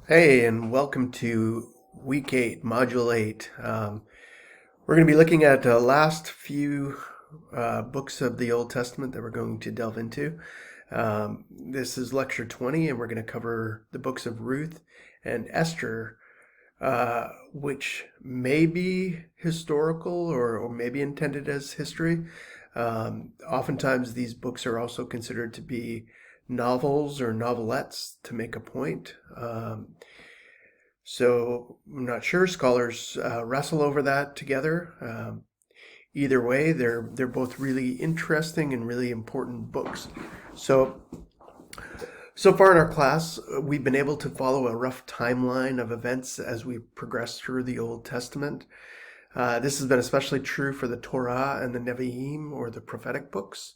Hey, and welcome to Week 8, Module 8. We're going to be looking at the last few books of the Old Testament that we're going to delve into. This is Lecture 20, and we're going to cover the books of Ruth and Esther, which may be historical or may be intended as history. Oftentimes, these books are also considered to be novels or novelettes to make a point. So I'm not sure. Scholars wrestle over that together. Either way, they're both really interesting and really important books. So so far in our class, we've been able to follow a rough timeline of events as we progress through the Old Testament. This has been especially true for the Torah and the Nevi'im, or the prophetic books.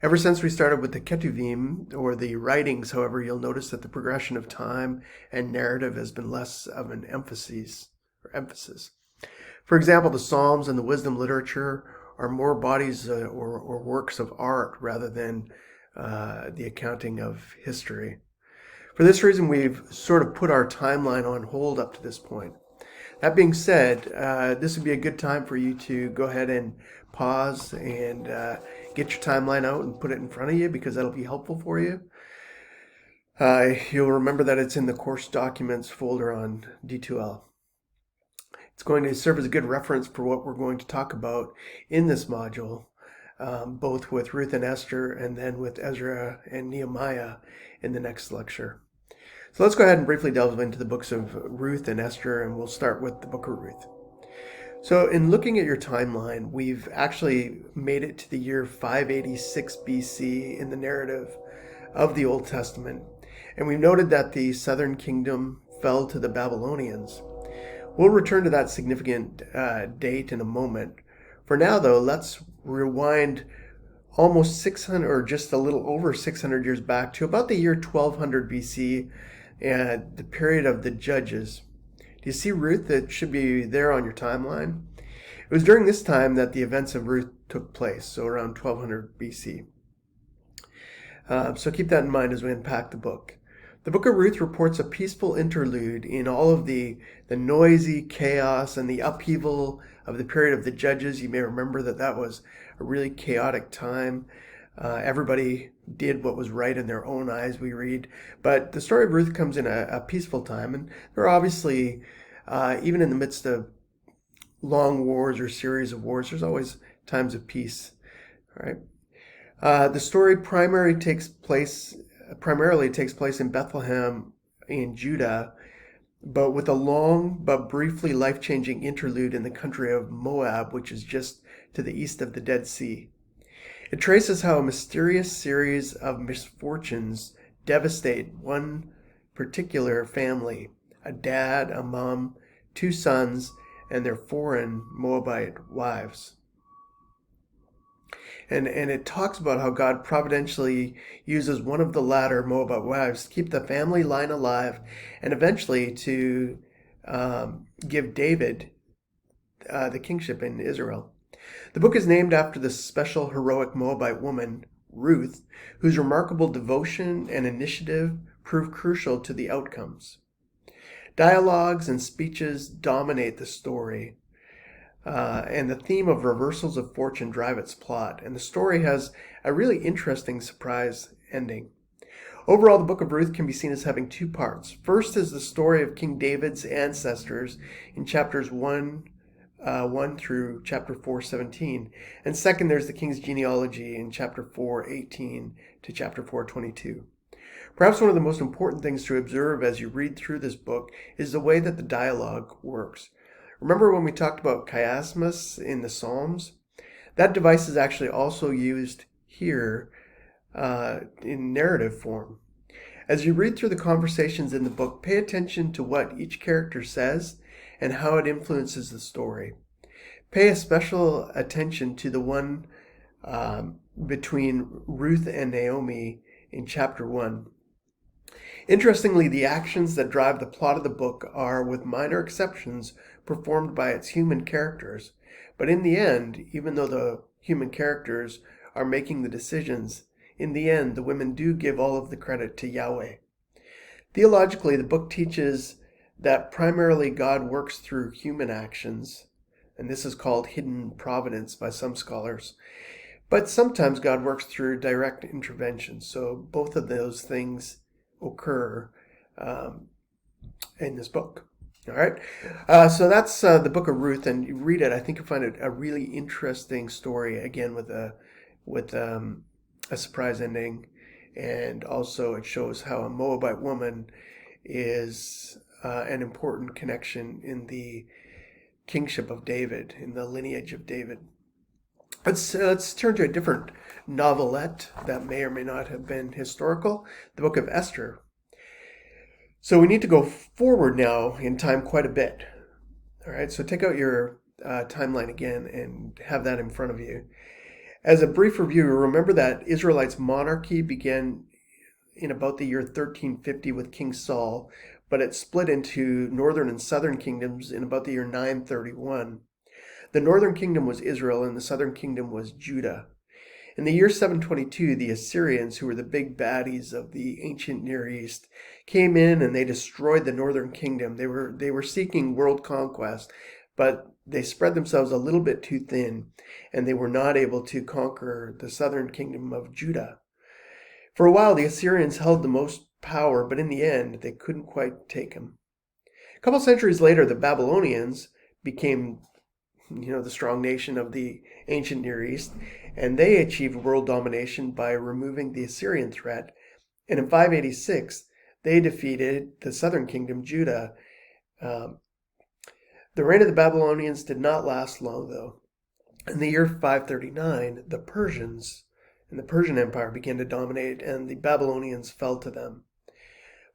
Ever since we started with the Ketuvim, or the writings, however, you'll notice that the progression of time and narrative has been less of an emphasis. For example, the Psalms and the wisdom literature are more bodies or works of art rather than the accounting of history. For this reason, we've sort of put our timeline on hold up to this point. That being said, this would be a good time for you to go ahead and pause and get your timeline out and put it in front of you, because that'll be helpful for you. You'll remember that it's in the course documents folder on D2L. It's going to serve as a good reference for what we're going to talk about in this module, both with Ruth and Esther and then with Ezra and Nehemiah in the next lecture. So let's go ahead and briefly delve into the books of Ruth and Esther, and we'll start with the book of Ruth. So in looking at your timeline, we've actually made it to the year 586 BC in the narrative of the Old Testament, and we've noted that the southern kingdom fell to the Babylonians. We'll return to that significant date in a moment. For now, though, let's rewind almost 600, or just a little over 600 years back, to about the year 1200 BC, and the period of the Judges. Do you see Ruth? That should be there on your timeline. It was during this time that the events of Ruth took place, so around 1200 BC. So keep that in mind as we unpack the book. The book of Ruth reports a peaceful interlude in all of the noisy chaos and the upheaval of the period of the Judges. You may remember that was a really chaotic time. Everybody did what was right in their own eyes, we read. But the story of Ruth comes in a peaceful time, and there are obviously, even in the midst of long wars or series of wars, there's always times of peace. All right. The story primarily takes place in Bethlehem in Judah, but with a long but briefly life-changing interlude in the country of Moab, which is just to the east of the Dead Sea. It traces how a mysterious series of misfortunes devastate one particular family: a dad, a mom, two sons, and their foreign Moabite wives. And it talks about how God providentially uses one of the latter Moabite wives to keep the family line alive, and eventually to give David the kingship in Israel. The book is named after the special heroic Moabite woman, Ruth, whose remarkable devotion and initiative prove crucial to the outcomes. Dialogues and speeches dominate the story, and the theme of reversals of fortune drive its plot, and the story has a really interesting surprise ending. Overall, the book of Ruth can be seen as having two parts. First is the story of King David's ancestors in chapters 1 through chapter 4:17, and second, there's the king's genealogy in chapter 4:18 to chapter 4:22. Perhaps one of the most important things to observe as you read through this book is the way that the dialogue works. Remember when we talked about chiasmus in the Psalms? That device is actually also used here in narrative form. As you read through the conversations in the book, pay attention to what each character says and how it influences the story. Pay a special attention to the one between Ruth and Naomi in chapter 1. Interestingly, the actions that drive the plot of the book are, with minor exceptions, performed by its human characters. But in the end, even though the human characters are making the decisions, in the end, the women do give all of the credit to Yahweh. Theologically, the book teaches that primarily God works through human actions, and this is called hidden providence by some scholars. But sometimes God works through direct intervention. So both of those things occur in this book. All right. So that's the book of Ruth, and you read it. I think you'll find it a really interesting story. Again, with a surprise ending, and also it shows how a Moabite woman is an important connection in the kingship of David, in the lineage of David. Let's turn to a different novelette that may or may not have been historical, the book of Esther. So we need to go forward now in time quite a bit. All right, so take out your timeline again and have that in front of you. As a brief review, remember that Israelites' monarchy began in about the year 1350 with King Saul, but it split into northern and southern kingdoms in about the year 931. The northern kingdom was Israel and the southern kingdom was Judah. In the year 722, the Assyrians, who were the big baddies of the ancient Near East, came in and they destroyed the northern kingdom. They were seeking world conquest, but they spread themselves a little bit too thin, and they were not able to conquer the southern kingdom of Judah. For a while, the Assyrians held the most power, but in the end, they couldn't quite take them. A couple centuries later, the Babylonians became the strong nation of the ancient Near East, and they achieved world domination by removing the Assyrian threat. And in 586, they defeated the southern kingdom, Judah. The reign of the Babylonians did not last long, though. In the year 539, the Persians and the Persian Empire began to dominate, and the Babylonians fell to them.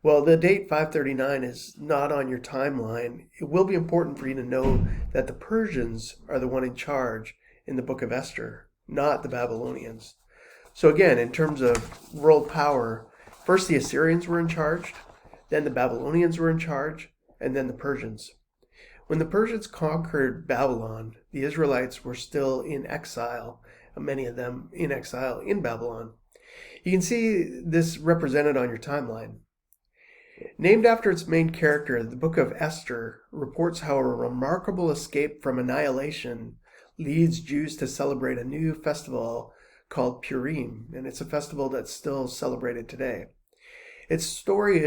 Well, the date 539 is not on your timeline. It will be important for you to know that the Persians are the one in charge in the book of Esther, not the Babylonians. So again, in terms of world power, first the Assyrians were in charge, then the Babylonians were in charge, and then the Persians. When the Persians conquered Babylon, the Israelites were still in exile, many of them in exile in Babylon. You can see this represented on your timeline. Named after its main character, the book of Esther reports how a remarkable escape from annihilation leads Jews to celebrate a new festival called Purim, and it's a festival that's still celebrated today. Its story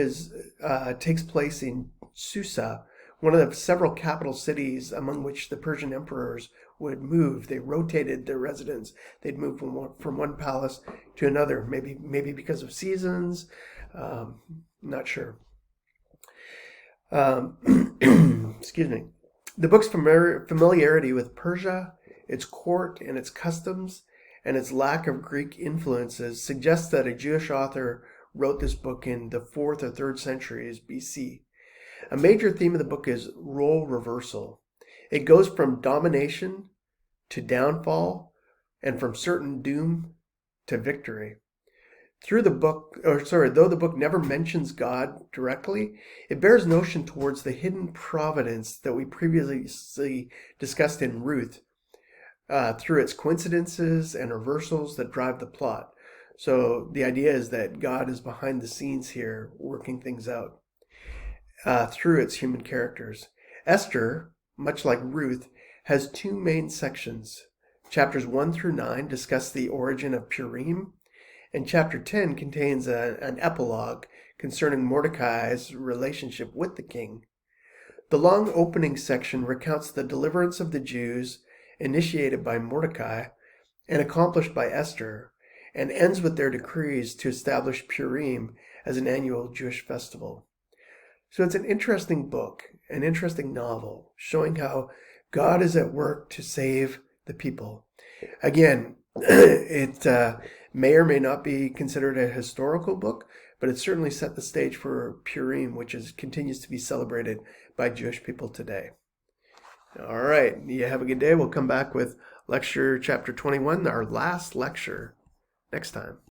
takes place in Susa, one of the several capital cities among which the Persian emperors would move. They rotated their residence. They'd move from one palace to another, maybe because of seasons. Not sure. Excuse me. The book's familiarity with Persia, its court and its customs, and its lack of Greek influences suggests that a Jewish author wrote this book in the 4th or 3rd centuries BC. A major theme of the book is role reversal. It goes from domination to downfall, and from certain doom to victory. Though the book never mentions God directly, it bears notion towards the hidden providence that we previously discussed in Ruth, through its coincidences and reversals that drive the plot. So the idea is that God is behind the scenes here, working things out through its human characters. Esther, much like Ruth, has two main sections. Chapters 1 through 9 discuss the origin of Purim, and chapter 10 contains an epilogue concerning Mordecai's relationship with the king. The long opening section recounts the deliverance of the Jews initiated by Mordecai and accomplished by Esther, and ends with their decrees to establish Purim as an annual Jewish festival. So it's an interesting book, an interesting novel, showing how God is at work to save the people. Again, it may or may not be considered a historical book, but it certainly set the stage for Purim, which continues to be celebrated by Jewish people today. All right, you have a good day. We'll come back with lecture chapter 21, our last lecture, next time.